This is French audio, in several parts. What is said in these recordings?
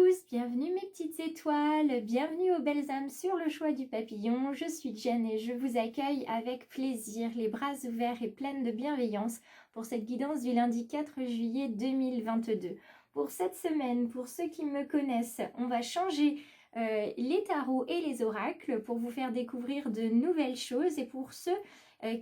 tous, bienvenue mes petites étoiles, bienvenue aux belles âmes sur le choix du papillon. Je suis Jen et je vous accueille avec plaisir, les bras ouverts et pleines de bienveillance pour cette guidance du lundi 4 juillet 2022. Pour cette semaine, pour ceux qui me connaissent, on va changer les tarots et les oracles pour vous faire découvrir de nouvelles choses. Et pour ceux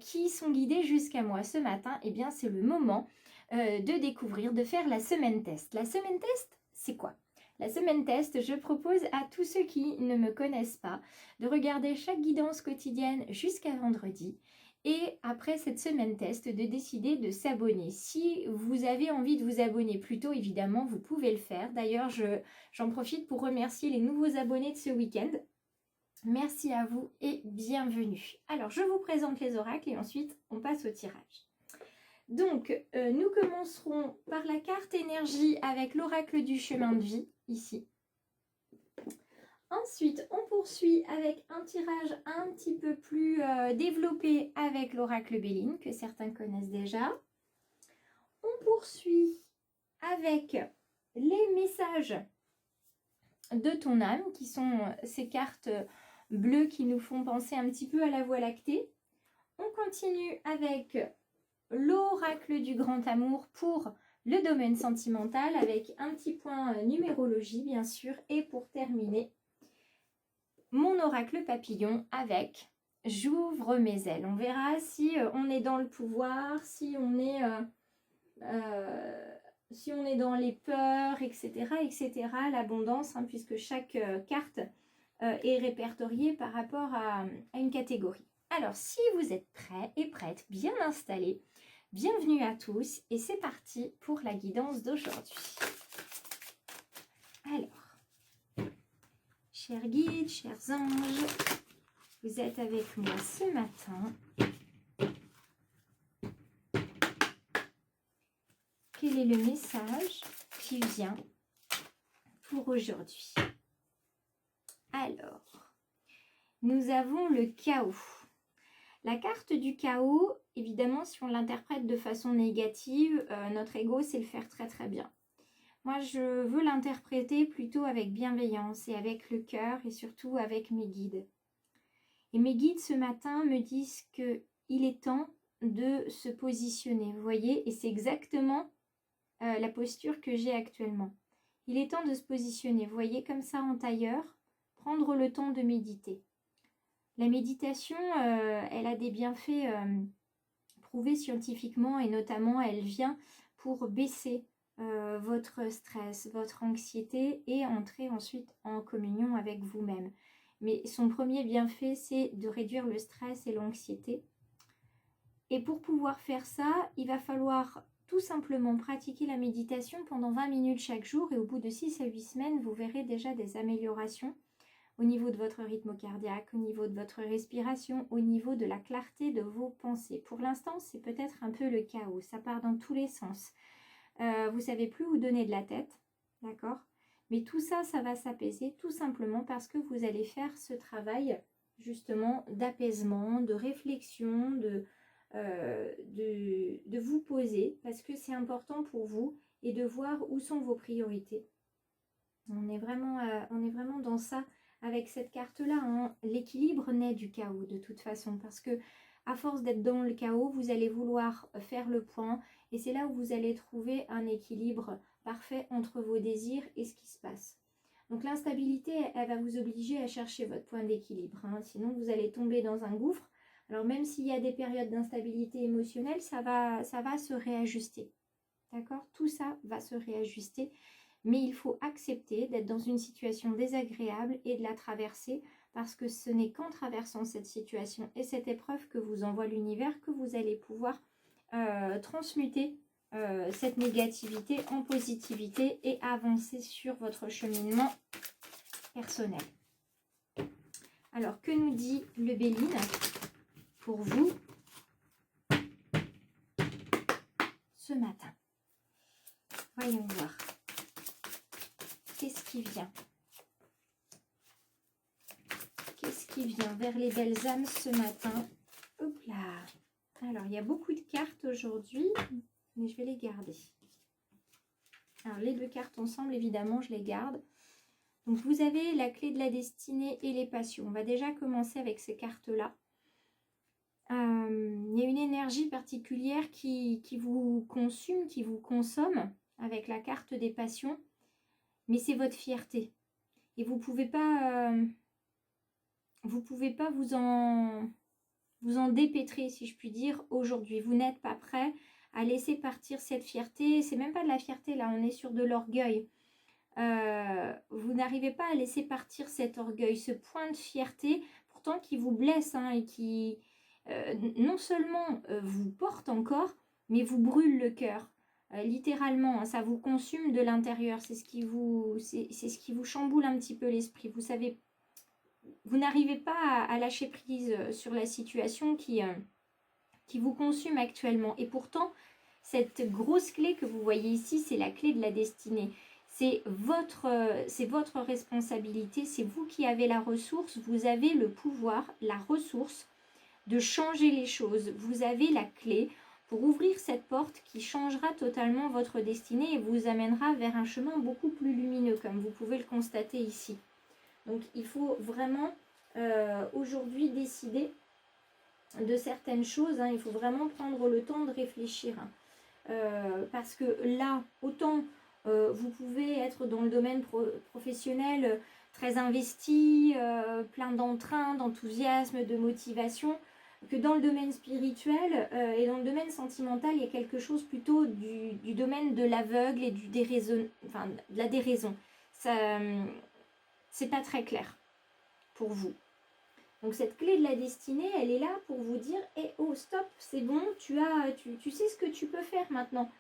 qui sont guidés jusqu'à moi ce matin, eh bien c'est le moment de découvrir, de faire la semaine test. La semaine test, c'est quoi ? La semaine test, je propose à tous ceux qui ne me connaissent pas de regarder chaque guidance quotidienne jusqu'à vendredi et après cette semaine test de décider de s'abonner. Si vous avez envie de vous abonner plus tôt, évidemment, vous pouvez le faire. D'ailleurs, j'en profite pour remercier les nouveaux abonnés de ce week-end. Merci à vous et bienvenue. Alors, je vous présente les oracles et ensuite, on passe au tirage. Donc, nous commencerons par la carte énergie avec l'oracle du chemin de vie, ici. Ensuite, on poursuit avec un tirage un petit peu plus développé avec l'oracle Béline, que certains connaissent déjà. On poursuit avec les messages de ton âme, qui sont ces cartes bleues qui nous font penser un petit peu à la Voie lactée. On continue avec l'oracle du grand amour pour le domaine sentimental avec un petit point numérologie bien sûr, et pour terminer mon oracle papillon avec j'ouvre mes ailes. On verra si on est dans le pouvoir, si on est dans les peurs, etc., l'abondance, hein, puisque chaque carte est répertoriée par rapport à une catégorie. Alors, si vous êtes prêts et prêtes, bien installés, bienvenue à tous et c'est parti pour la guidance d'aujourd'hui. Alors, chers guides, chers anges, vous êtes avec moi ce matin. Quel est le message qui vient pour aujourd'hui? Alors, nous avons le chaos. La carte du chaos, évidemment, si on l'interprète de façon négative, notre ego sait le faire très très bien. Moi, je veux l'interpréter plutôt avec bienveillance et avec le cœur et surtout avec mes guides. Et mes guides ce matin me disent qu'il est temps de se positionner, vous voyez, et c'est exactement la posture que j'ai actuellement. Il est temps de se positionner, vous voyez, comme ça en tailleur, prendre le temps de méditer. La méditation, elle a des bienfaits prouvés scientifiquement et notamment elle vient pour baisser votre stress, votre anxiété et entrer ensuite en communion avec vous-même. Mais son premier bienfait, c'est de réduire le stress et l'anxiété. Et pour pouvoir faire ça, il va falloir tout simplement pratiquer la méditation pendant 20 minutes chaque jour et au bout de 6 à 8 semaines, vous verrez déjà des améliorations au niveau de votre rythme cardiaque, au niveau de votre respiration, au niveau de la clarté de vos pensées. Pour l'instant, c'est peut-être un peu le chaos, ça part dans tous les sens. Vous ne savez plus où donner de la tête, d'accord ? Mais tout ça, ça va s'apaiser tout simplement parce que vous allez faire ce travail justement d'apaisement, de réflexion, de vous poser parce que c'est important pour vous et de voir où sont vos priorités. On est vraiment dans ça. Avec cette carte-là, hein, l'équilibre naît du chaos de toute façon parce que à force d'être dans le chaos, vous allez vouloir faire le point et c'est là où vous allez trouver un équilibre parfait entre vos désirs et ce qui se passe. Donc l'instabilité, elle va vous obliger à chercher votre point d'équilibre, hein, sinon vous allez tomber dans un gouffre. Alors même s'il y a des périodes d'instabilité émotionnelle, ça va se réajuster. D'accord ? Tout ça va se réajuster. Mais il faut accepter d'être dans une situation désagréable et de la traverser parce que ce n'est qu'en traversant cette situation et cette épreuve que vous envoie l'univers que vous allez pouvoir transmuter cette négativité en positivité et avancer sur votre cheminement personnel. Alors, que nous dit le Béline pour vous ce matin? Voyons voir. Qu'est-ce qui vient? Qu'est-ce qui vient vers les belles âmes ce matin? Hop là! Alors, il y a beaucoup de cartes aujourd'hui, mais je vais les garder. Alors, les deux cartes ensemble, évidemment, je les garde. Donc vous avez la clé de la destinée et les passions. On va déjà commencer avec ces cartes-là. Il y a une énergie particulière qui vous consume, qui vous consomme avec la carte des passions, mais c'est votre fierté. Et vous pouvez pas vous en dépêtrer, si je puis dire, aujourd'hui. Vous n'êtes pas prêt à laisser partir cette fierté. C'est même pas de la fierté, là, on est sur de l'orgueil. Vous n'arrivez pas à laisser partir cet orgueil, ce point de fierté, pourtant qui vous blesse hein, et qui non seulement vous porte encore, mais vous brûle le cœur. Littéralement, hein, ça vous consume de l'intérieur, c'est ce qui vous chamboule un petit peu l'esprit. Vous savez, vous n'arrivez pas à lâcher prise sur la situation qui vous consume actuellement. Et pourtant, cette grosse clé que vous voyez ici, c'est la clé de la destinée. C'est votre responsabilité, c'est vous qui avez la ressource, vous avez le pouvoir, la ressource de changer les choses. Vous avez la clé pour ouvrir cette porte qui changera totalement votre destinée et vous amènera vers un chemin beaucoup plus lumineux, comme vous pouvez le constater ici. Donc il faut vraiment aujourd'hui décider de certaines choses. Hein. Il faut vraiment prendre le temps de réfléchir. Hein. Parce que là, autant vous pouvez être dans le domaine professionnel très investi, plein d'entrain, d'enthousiasme, de motivation, que dans le domaine spirituel et dans le domaine sentimental, il y a quelque chose plutôt du domaine de l'aveugle et de la déraison. Ça, c'est pas très clair pour vous. Donc cette clé de la destinée, elle est là pour vous dire oh stop, c'est bon, tu sais ce que tu peux faire maintenant.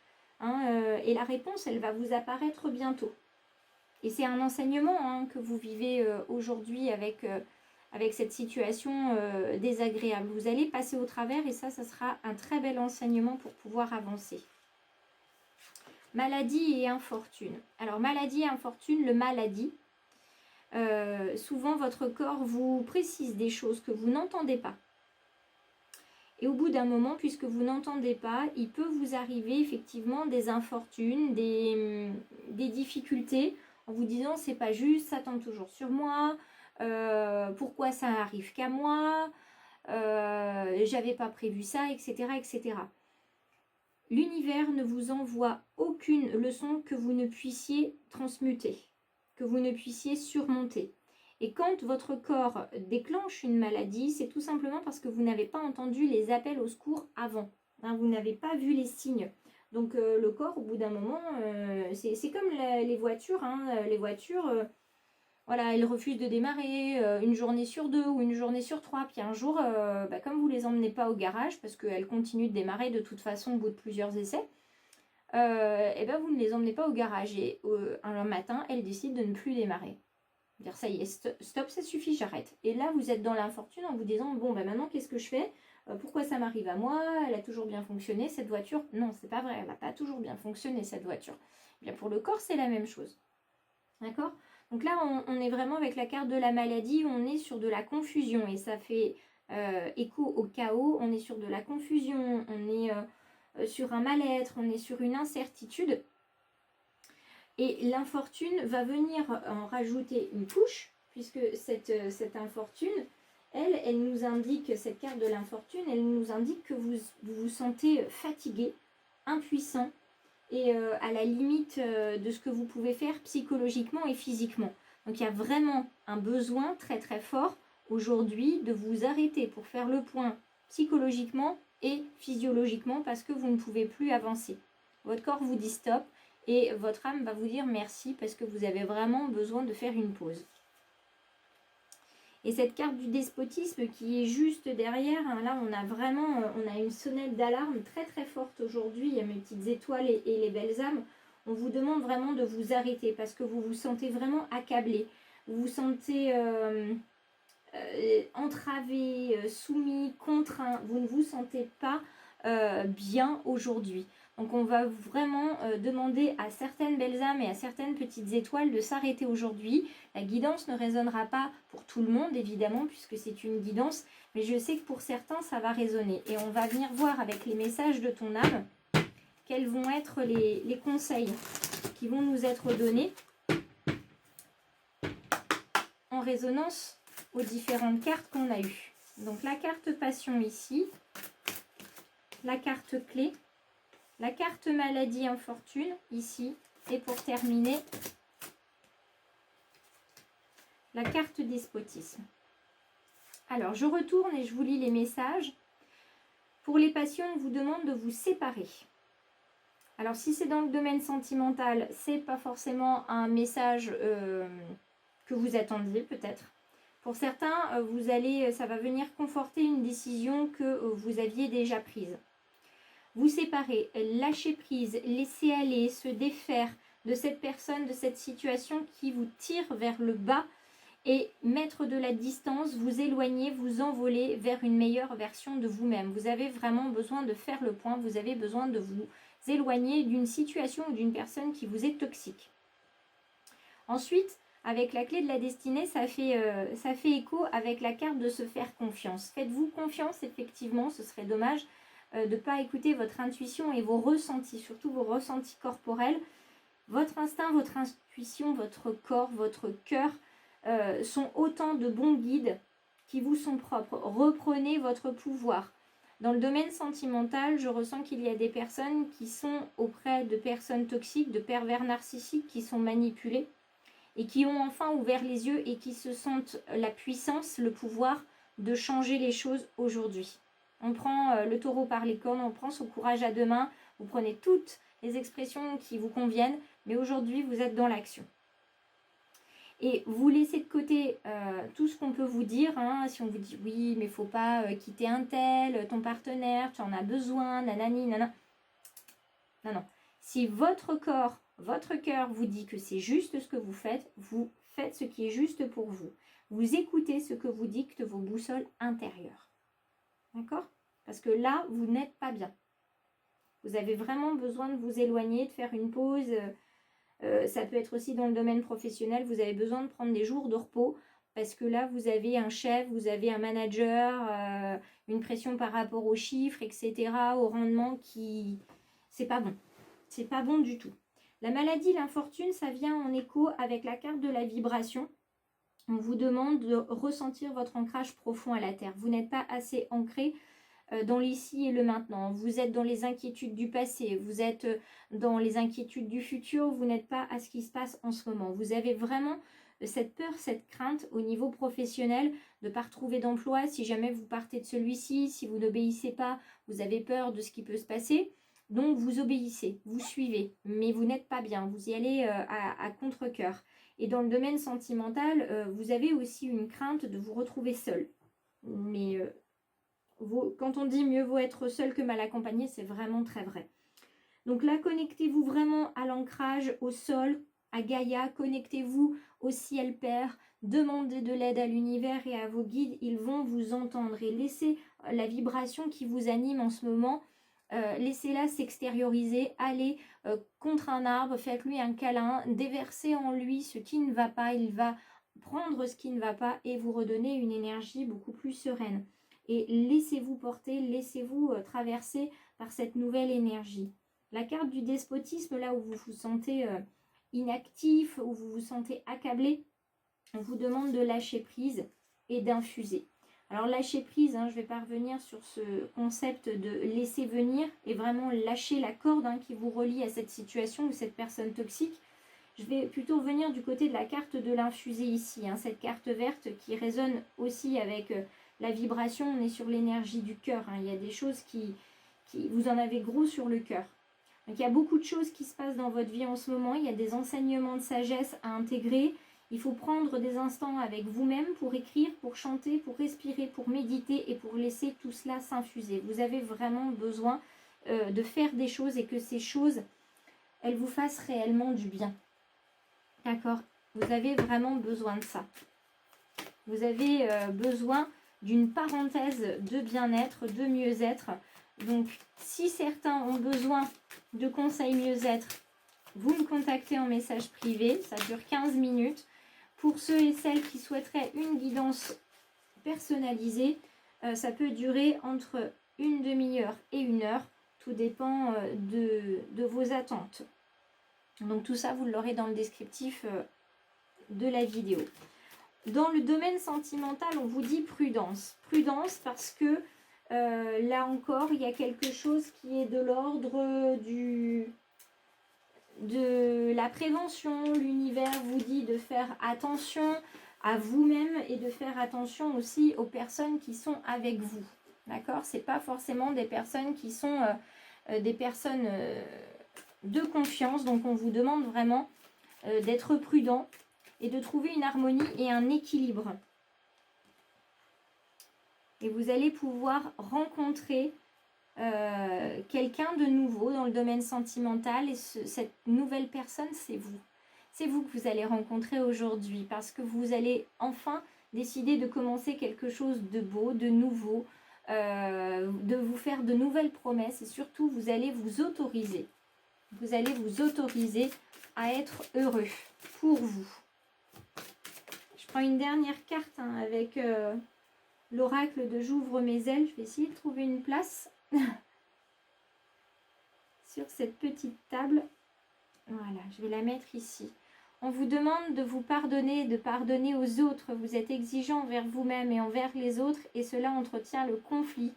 Hein, et la réponse, elle va vous apparaître bientôt. Et c'est un enseignement hein, que vous vivez aujourd'hui avec cette situation désagréable. Vous allez passer au travers et ça sera un très bel enseignement pour pouvoir avancer. Maladie et infortune. Alors maladie et infortune, le maladie, souvent votre corps vous précise des choses que vous n'entendez pas. Et au bout d'un moment, puisque vous n'entendez pas, il peut vous arriver effectivement des infortunes, des difficultés, en vous disant c'est pas juste, ça tombe toujours sur moi, pourquoi ça arrive qu'à moi, j'avais pas prévu ça, etc. etc. L'univers ne vous envoie aucune leçon que vous ne puissiez transmuter, que vous ne puissiez surmonter. Et quand votre corps déclenche une maladie, c'est tout simplement parce que vous n'avez pas entendu les appels au secours avant. Hein, vous n'avez pas vu les signes. Donc le corps, au bout d'un moment, c'est comme les voitures. Hein, les voitures, voilà, elles refusent de démarrer une journée sur 2 ou une journée sur 3. Puis un jour, comme vous ne les emmenez pas au garage, parce qu'elles continuent de démarrer de toute façon au bout de plusieurs essais, vous ne les emmenez pas au garage. Et un matin, elles décident de ne plus démarrer. Dire ça y est, stop, ça suffit, j'arrête. Et là, vous êtes dans l'infortune en vous disant, bon, maintenant, qu'est-ce que je fais? Pourquoi ça m'arrive à moi? Elle a toujours bien fonctionné, cette voiture? Non, c'est pas vrai, elle n'a pas toujours bien fonctionné, cette voiture. Bien, pour le corps, c'est la même chose. D'accord? Donc là, on est vraiment avec la carte de la maladie, on est sur de la confusion. Et ça fait écho au chaos, on est sur de la confusion, on est sur un mal-être, on est sur une incertitude. Et l'infortune va venir en rajouter une couche, puisque cette infortune, elle nous indique, cette carte de l'infortune, elle nous indique que vous vous sentez fatigué, impuissant, et à la limite de ce que vous pouvez faire psychologiquement et physiquement. Donc il y a vraiment un besoin très très fort aujourd'hui de vous arrêter pour faire le point psychologiquement et physiologiquement parce que vous ne pouvez plus avancer. Votre corps vous dit stop. Et votre âme va vous dire merci parce que vous avez vraiment besoin de faire une pause. Et cette carte du despotisme qui est juste derrière, hein, là on a une sonnette d'alarme très très forte aujourd'hui. Il y a mes petites étoiles et les belles âmes. On vous demande vraiment de vous arrêter parce que vous vous sentez vraiment accablé. Vous vous sentez entravé, soumis, contraint. Vous ne vous sentez pas bien aujourd'hui. Donc on va vraiment demander à certaines belles âmes et à certaines petites étoiles de s'arrêter aujourd'hui. La guidance ne résonnera pas pour tout le monde évidemment puisque c'est une guidance, mais je sais que pour certains ça va résonner. Et on va venir voir avec les messages de ton âme quels vont être les conseils qui vont nous être donnés résonance aux différentes cartes qu'on a eues. Donc la carte passion ici, la carte clé, la carte maladie infortune ici, et pour terminer, la carte despotisme. Alors je retourne et je vous lis les messages. Pour les passions, on vous demande de vous séparer. Alors si c'est dans le domaine sentimental, c'est pas forcément un message que vous attendiez peut-être. Pour certains, ça va venir conforter une décision que vous aviez déjà prise. Vous séparer, lâcher prise, laisser aller, se défaire de cette personne, de cette situation qui vous tire vers le bas et mettre de la distance, vous éloigner, vous envoler vers une meilleure version de vous-même. Vous avez vraiment besoin de faire le point, vous avez besoin de vous éloigner d'une situation ou d'une personne qui vous est toxique. Ensuite, avec la clé de la destinée, ça fait écho avec la carte de se faire confiance. Faites-vous confiance, effectivement, ce serait dommage de ne pas écouter votre intuition et vos ressentis, surtout vos ressentis corporels. Votre instinct, votre intuition, votre corps, votre cœur sont autant de bons guides qui vous sont propres. Reprenez votre pouvoir. Dans le domaine sentimental, je ressens qu'il y a des personnes qui sont auprès de personnes toxiques, de pervers narcissiques qui sont manipulés et qui ont enfin ouvert les yeux et qui se sentent la puissance, le pouvoir de changer les choses aujourd'hui. On prend le taureau par les cornes, on prend son courage à deux mains, vous prenez toutes les expressions qui vous conviennent, mais aujourd'hui vous êtes dans l'action. Et vous laissez de côté tout ce qu'on peut vous dire, hein, si on vous dit oui, mais il ne faut pas quitter un tel, ton partenaire, tu en as besoin, nanani, nanana. Non. Si votre corps, votre cœur vous dit que c'est juste ce que vous faites ce qui est juste pour vous. Vous écoutez ce que vous dictent vos boussoles intérieures. D'accord? Parce que là, vous n'êtes pas bien. Vous avez vraiment besoin de vous éloigner, de faire une pause. Ça peut être aussi dans le domaine professionnel, vous avez besoin de prendre des jours de repos parce que là, vous avez un chef, vous avez un manager, une pression par rapport aux chiffres, etc., au rendement qui... C'est pas bon. C'est pas bon du tout. La maladie, l'infortune, ça vient en écho avec la carte de la vibration. On vous demande de ressentir votre ancrage profond à la terre. Vous n'êtes pas assez ancré dans l'ici et le maintenant. Vous êtes dans les inquiétudes du passé, vous êtes dans les inquiétudes du futur, vous n'êtes pas à ce qui se passe en ce moment. Vous avez vraiment cette peur, cette crainte au niveau professionnel de ne pas retrouver d'emploi. Si jamais vous partez de celui-ci, si vous n'obéissez pas, vous avez peur de ce qui peut se passer. Donc vous obéissez, vous suivez, mais vous n'êtes pas bien, vous y allez à contre-cœur. Et dans le domaine sentimental, vous avez aussi une crainte de vous retrouver seul. Mais quand on dit mieux vaut être seul que mal accompagné, c'est vraiment très vrai. Donc là, connectez-vous vraiment à l'ancrage, au sol, à Gaïa, connectez-vous au ciel père, demandez de l'aide à l'univers et à vos guides, ils vont vous entendre et laissez la vibration qui vous anime en ce moment, laissez-la s'extérioriser, allez contre un arbre, faites-lui un câlin, déversez en lui ce qui ne va pas, il va prendre ce qui ne va pas et vous redonner une énergie beaucoup plus sereine. Et laissez-vous porter, laissez-vous traverser par cette nouvelle énergie. La carte du despotisme, là où vous vous sentez inactif, où vous vous sentez accablé, on vous demande de lâcher prise et d'infuser. Alors lâcher prise, je ne vais pas revenir sur ce concept de laisser venir et vraiment lâcher la corde qui vous relie à cette situation ou cette personne toxique. Je vais plutôt revenir du côté de la carte de l'infusé ici, cette carte verte qui résonne aussi avec la vibration. On est sur l'énergie du cœur. Il y a des choses qui vous en avez gros sur le cœur. Donc il y a beaucoup de choses qui se passent dans votre vie en ce moment. Il y a des enseignements de sagesse à intégrer. Il faut prendre des instants avec vous-même pour écrire, pour chanter, pour respirer, pour méditer et pour laisser tout cela s'infuser. Vous avez vraiment besoin de faire des choses et que ces choses, elles vous fassent réellement du bien. D'accord? Vous avez vraiment besoin de ça. Vous avez besoin d'une parenthèse de bien-être, de mieux-être. Donc, si certains ont besoin de conseils mieux-être, vous me contactez en message privé. Ça dure 15 minutes. Pour ceux et celles qui souhaiteraient une guidance personnalisée, ça peut durer entre une demi-heure et 1 heure. Tout dépend de vos attentes. Donc tout ça, vous l'aurez dans le descriptif de la vidéo. Dans le domaine sentimental, on vous dit prudence. Prudence parce que là encore, il y a quelque chose qui est de l'ordre de la prévention. L'univers vous dit de faire attention à vous-même et de faire attention aussi aux personnes qui sont avec vous. D'accord? C'est pas forcément des personnes qui sont des personnes de confiance. Donc on vous demande vraiment d'être prudent et de trouver une harmonie et un équilibre. Et vous allez pouvoir rencontrer quelqu'un de nouveau dans le domaine sentimental. Et cette nouvelle personne, c'est vous. C'est vous que vous allez rencontrer aujourd'hui parce que vous allez enfin décider de commencer quelque chose de beau, de nouveau, de vous faire de nouvelles promesses et surtout vous allez vous autoriser. Vous allez vous autoriser à être heureux pour vous. Je prends une dernière carte avec l'oracle de J'ouvre mes ailes. Je vais essayer de trouver une place sur cette petite table. Voilà, je vais la mettre ici. On vous demande de vous pardonner, de pardonner aux autres. Vous êtes exigeant envers vous-même et envers les autres et cela entretient le conflit.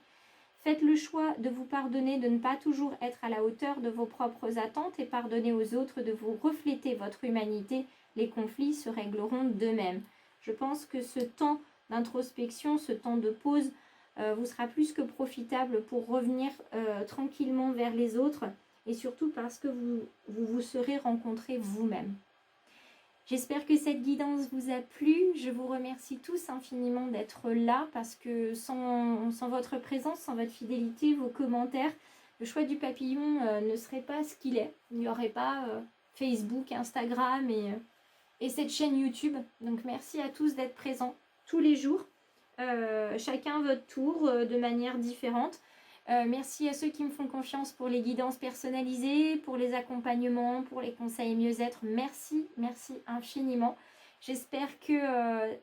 Faites le choix de vous pardonner, de ne pas toujours être à la hauteur de vos propres attentes et pardonnez aux autres de vous refléter votre humanité. Les conflits se régleront d'eux-mêmes. Je pense que ce temps d'introspection, ce temps de pause vous sera plus que profitable pour revenir tranquillement vers les autres et surtout parce que vous serez rencontrés vous-même. J'espère que cette guidance vous a plu. Je vous remercie tous infiniment d'être là parce que sans votre présence, sans votre fidélité, vos commentaires, le choix du papillon ne serait pas ce qu'il est. Il n'y aurait pas Facebook, Instagram et cette chaîne YouTube. Donc merci à tous d'être présents tous les jours, chacun votre tour de manière différente. Merci à ceux qui me font confiance pour les guidances personnalisées, pour les accompagnements, pour les conseils mieux-être. Merci, merci infiniment. J'espère que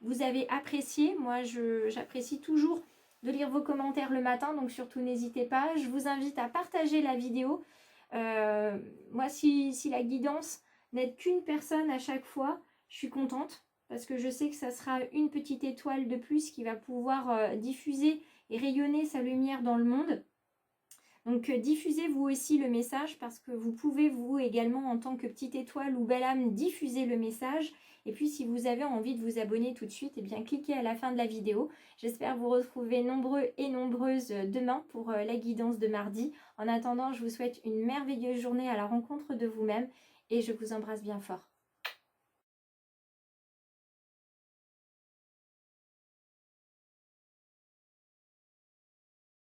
vous avez apprécié. Moi, j'apprécie toujours de lire vos commentaires le matin, donc surtout n'hésitez pas. Je vous invite à partager la vidéo. Moi, si la guidance n'aide qu'une personne à chaque fois, je suis contente parce que je sais que ça sera une petite étoile de plus qui va pouvoir diffuser et rayonner sa lumière dans le monde. Donc diffusez vous aussi le message parce que vous pouvez vous également en tant que petite étoile ou belle âme diffuser le message. Et puis si vous avez envie de vous abonner tout de suite, eh bien cliquez à la fin de la vidéo. J'espère vous retrouver nombreux et nombreuses demain pour la guidance de mardi. En attendant, je vous souhaite une merveilleuse journée à la rencontre de vous-même et je vous embrasse bien fort.